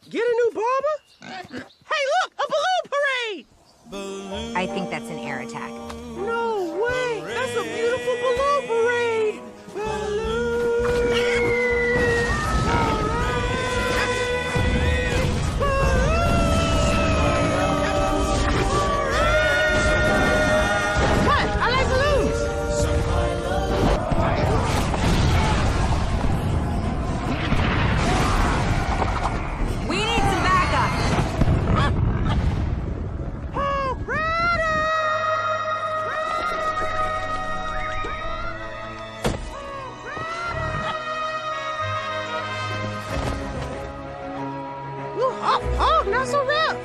Get a new barber? Hey, look! A balloon parade! I think that's an air attack. No way! That's a beautiful balloon parade! What? I like balloons! We need some backup! Oh, not so rough!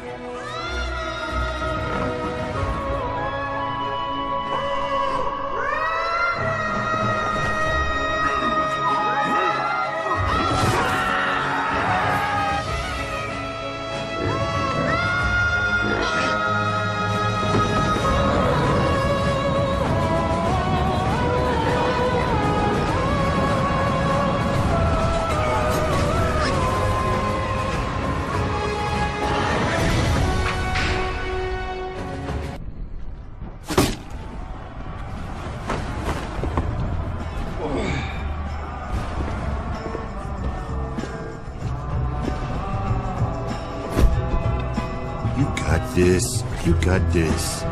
This. You got this.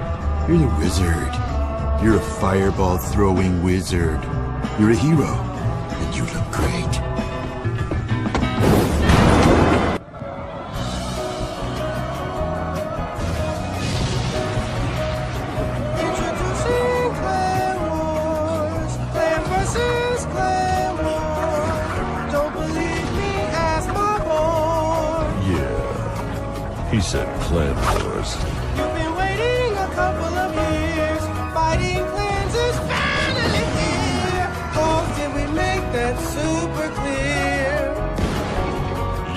You're the wizard. You're a fireball throwing wizard. You're a hero. And you look great. Introducing Clan Wars. Clan versus Clan Wars. Don't believe me? Ask my boy. Yeah. He said Clan Wars. You've been waiting a couple of years. Fighting clans is finally here. Oh, did we make that super clear?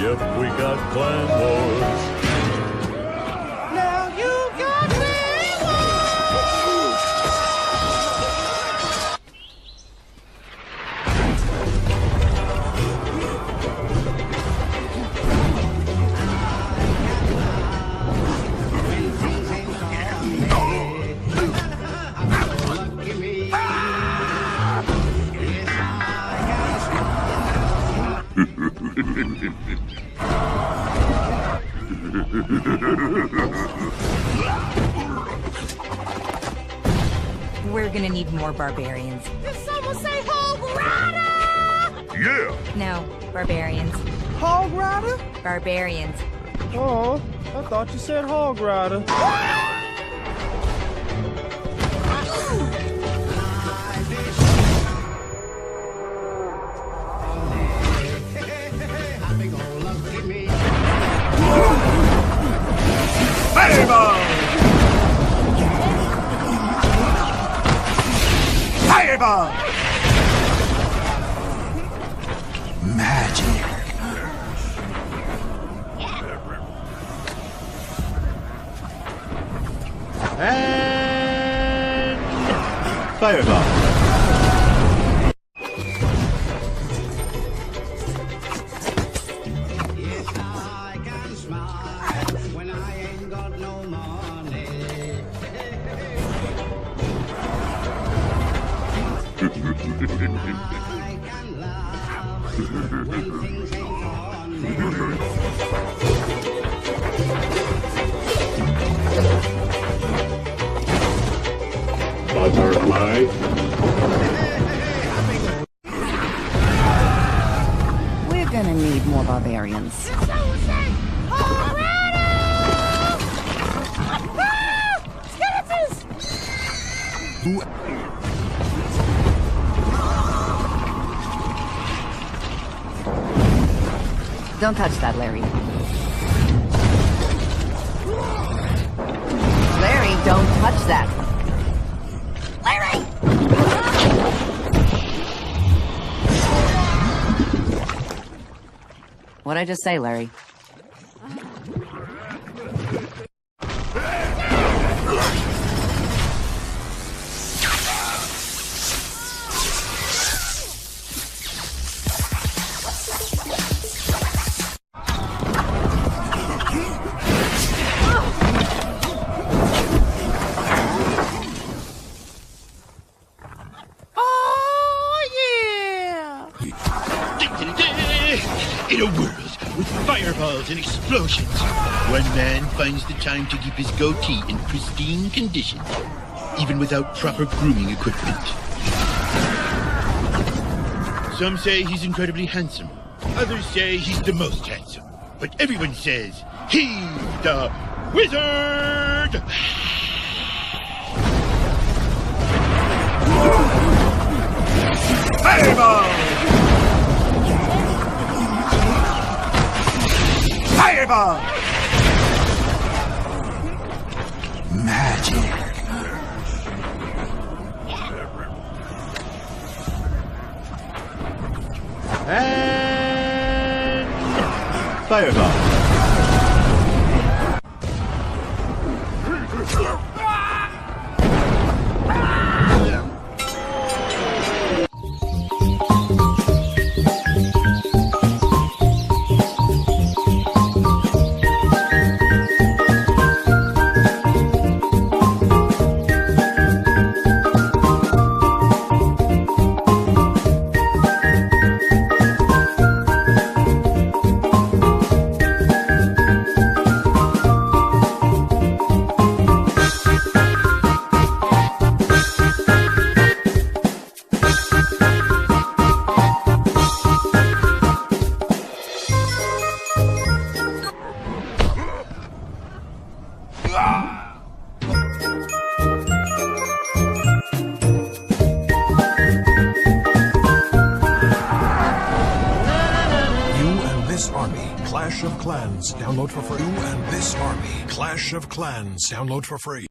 Yep, we got Clan Wars. Now you got Clan Wars! We're gonna need more barbarians. Did someone say Hog Rider? Yeah! No, barbarians. Hog Rider? Barbarians. Oh, I thought you said Hog Rider. Fireball! Fireball! Magic. And fireball. Yes, I can smile when I ain't got no money. I can laugh when things ain't Butterfly. We're gonna need more barbarians. Someone say Hog Rider! Ah! Skeletons! Don't touch that, Larry. Larry, don't touch that. Larry! What'd I just say, Larry? a world with fireballs and explosions, one man finds the time to keep his goatee in pristine condition, even without proper grooming equipment. Some say he's incredibly handsome. Others say he's the most handsome. But everyone says he's the wizard! Fireball! Fireball! Magic. And fireball. Clash of Clans, download for free. You and this army. Clash of Clans, download for free.